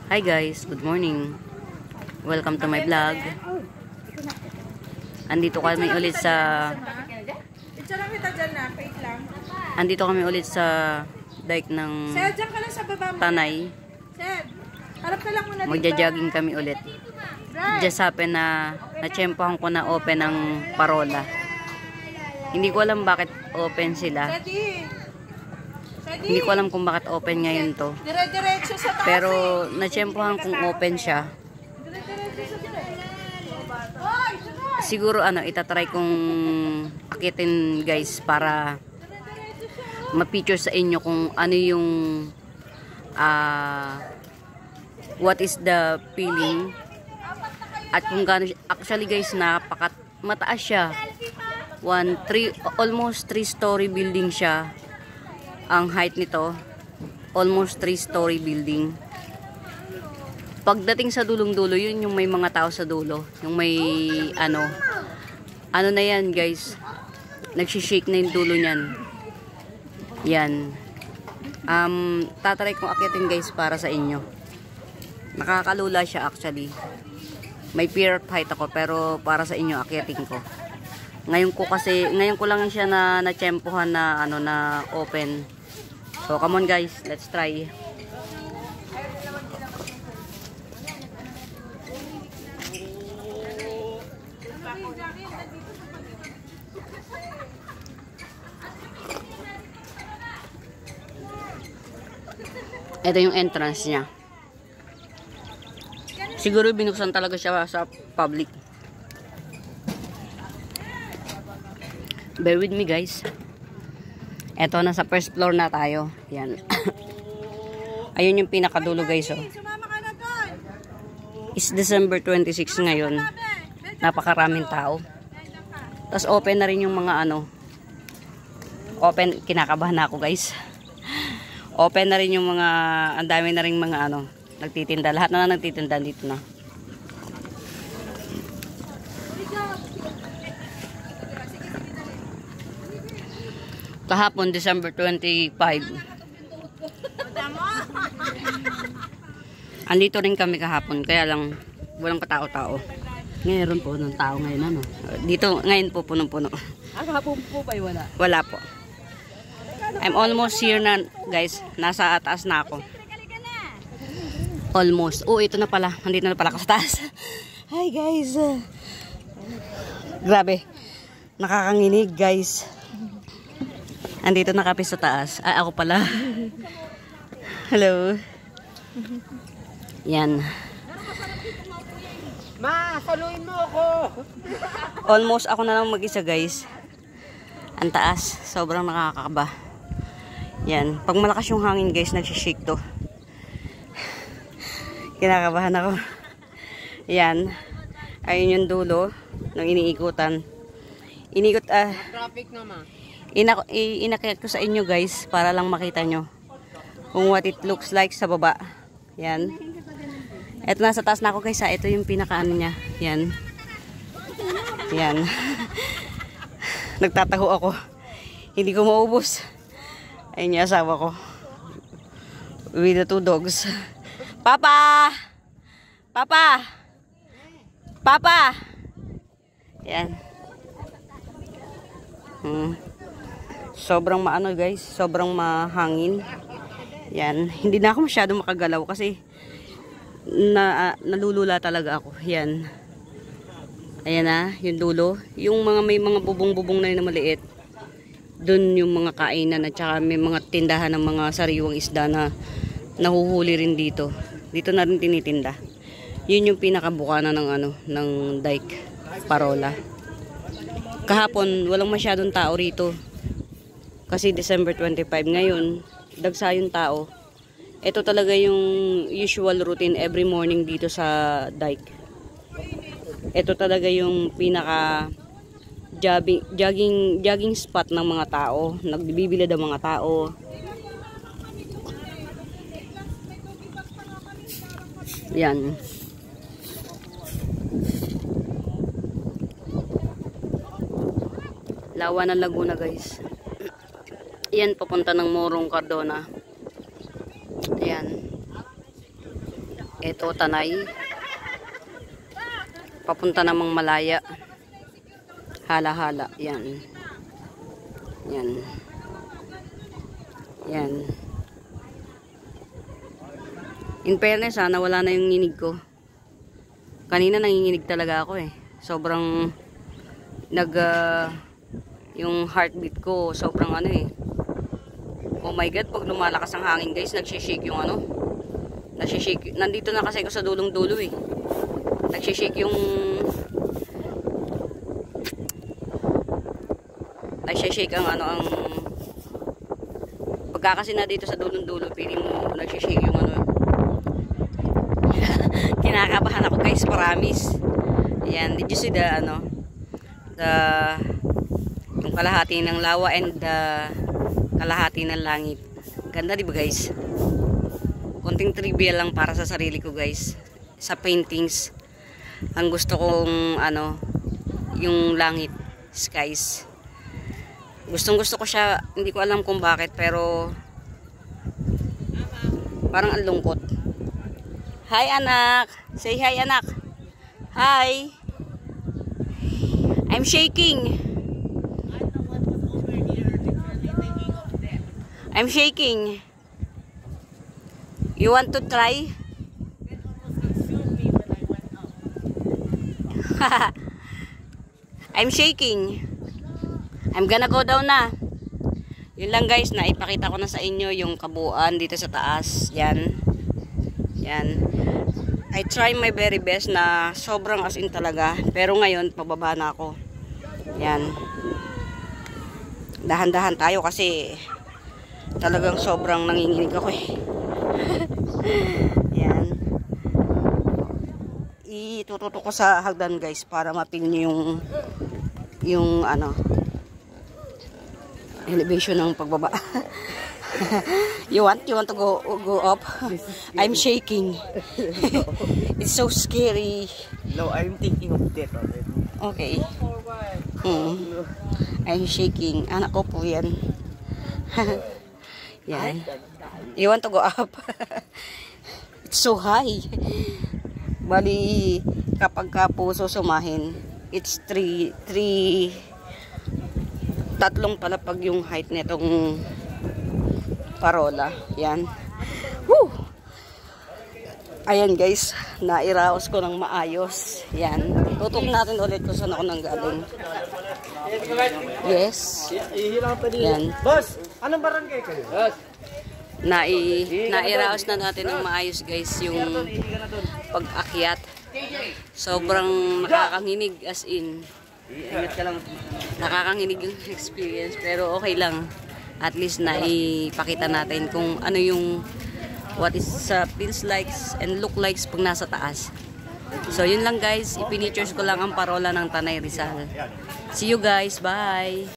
Hi guys, good morning. Welcome to my vlog. Andito kami ulit sa Andito kami ulit sa dike ng Tanay. Magja-jogging kami ulit. Just happen na natsyempohan ko na open ang Parola. Hindi ko alam bakit open sila. Hindi ko alam kung bakit open ngayon to. Pero natsyempohan kung open siya. Siguro itatry kong akitin guys para ma-picture sa inyo kung ano yung what is the feeling at kung gaano actually guys mataas siya. Almost 3-story building siya. Ang height nito almost 3-story building. Pagdating sa dulong-dulo, yun yung may mga tao sa dulo. Yung may ano na yan guys. Nagsishake na yung dulo niyan. Yan. Tatry kong akitin guys para sa inyo. Nakakalula siya actually. May fear of height ako pero para sa inyo akitin ko. Ngayon ko lang siya na natsyempohan na na open. So come on guys, let's try. Ito yung entrance niya. Siguro binuksan talaga siya sa public. Bear with me guys. Ito, nasa first floor na tayo. Yan. Ayun yung pinakadulo guys. Oh. It's December 26 ngayon. Napakaraming tao. Tapos open na rin yung mga open, kinakabahan na ako guys. Open na rin yung mga, ang dami na rin mga nagtitinda. Lahat na nagtitinda dito na. Kahapon, December 25. Andito rin kami kahapon, kaya lang walang katao-tao. Ngayon po ng tao ngayon Dito ngayon po punong-puno. Kahapon po ba wala? Wala po. I'm almost here na guys. Nasa taas na ako. Almost. Oh, ito na pala. Nandito na pala ako sa taas. Hi guys. Grabe. Nakakanginig guys. Andito na kami sa taas. Ay, ako pala. Hello. Yan. Ma, saluhin mo ako. Almost ako na lang mag-isa guys. Ang taas. Sobrang nakakakaba. Yan. Pag malakas yung hangin guys, nagsishake to. Kinakabahan ako. Yan. Ayun yung dulo ng iniikutan. Traffic naman. Inakit ko sa inyo guys para lang makita nyo kung what it looks like sa baba. Yan. Ito nasa taas na ako guys. Ito yung pinakaano niya. Yan. Yan. Nagtataho ako. Hindi ko maubos. Ayun yung asawa ko. With the 2 dogs. Papa! Papa! Papa! Yan. Sobrang guys, sobrang mahangin. Yan, hindi na ako masyado makagalaw kasi nalulula talaga ako. Yan. Ayan yung dulo. Yung may mga bubong-bubong na maliit. Doon yung mga kainan at saka may mga tindahan ng mga sariwang isda na nahuhuli rin dito. Dito na rin tinitinda. Yun yung pinakabukana ng dike Parola. Kahapon walang masyadong tao rito. Kasi December 25 ngayon, dagsa yung tao. Ito talaga yung usual routine every morning dito sa dike. Ito talaga yung pinaka jogging spot ng mga tao. Nagbibilad ang mga tao. Yan. Lawa ng Laguna guys. Yan, papunta ng Morong Cardona. Ayan. Ito, Tanay. Papunta namang Malaya. Hala-hala. Yan. Yan. Yan. In fairness, nawala na yung nginig ko. Kanina nanginginig talaga ako eh. Sobrang yung heartbeat ko sobrang ano eh. Oh my god, pag lumalakas ang hangin guys, nagsishake yung ano. Nagsishake. Nandito na kasi ako sa dulong-dulo eh. Nagsishake yung nagsishake ang ano ang pagka kasi na dito sa dulong-dulo, piling mo nagsishake yung ano. Kinakabahan ako guys, promise. Ayan, did you see the ano? Yung kalahati ng lawa and the kalahati ng langit. Ganda di ba guys? Konting trivia lang para sa sarili ko guys. Sa paintings, ang gusto kong ano, yung langit, skies. Gustong gusto ko siya, hindi ko alam kung bakit, pero parang ang lungkot. Hi anak! Say hi anak! Hi! I'm shaking! I'm shaking. You want to try? I'm shaking. I'm gonna go down na. Yun lang guys, naipakita ko na sa inyo yung kabuuan dito sa taas. Yan. Yan. I try my very best na sobrang as in talaga. Pero ngayon, pababa na ako. Yan. Dahan-dahan tayo kasi talagang sobrang nanginginig ako eh. Yan. Itututok ko sa hagdan guys para mapil nyo yung ano, elevation ng pagbaba. You want to go up? I'm shaking. It's so scary. No, I'm thinking of death already. Okay. I'm shaking. Anak ko po yan. Yan. You want to go up? It's so high. Bali, kapag ka puso sumahin, it's tatlong palapag yung height nitong parola. Yan. Woo! Ayan guys, nairaos ko ng maayos. Yan. Tutok natin ulit kung saan ako nanggaling. Yes. Yan. Boss, anong barangay kayo? Nairaos na natin ng maayos guys yung pag-akyat. Sobrang nakakanginig as in. Nakakanginig yung experience pero okay lang. At least naipakita natin kung ano yung what is feels like and look like pag nasa taas. So yun lang guys, ipinitures ko lang ang parola ng Tanay Rizal. See you guys, bye!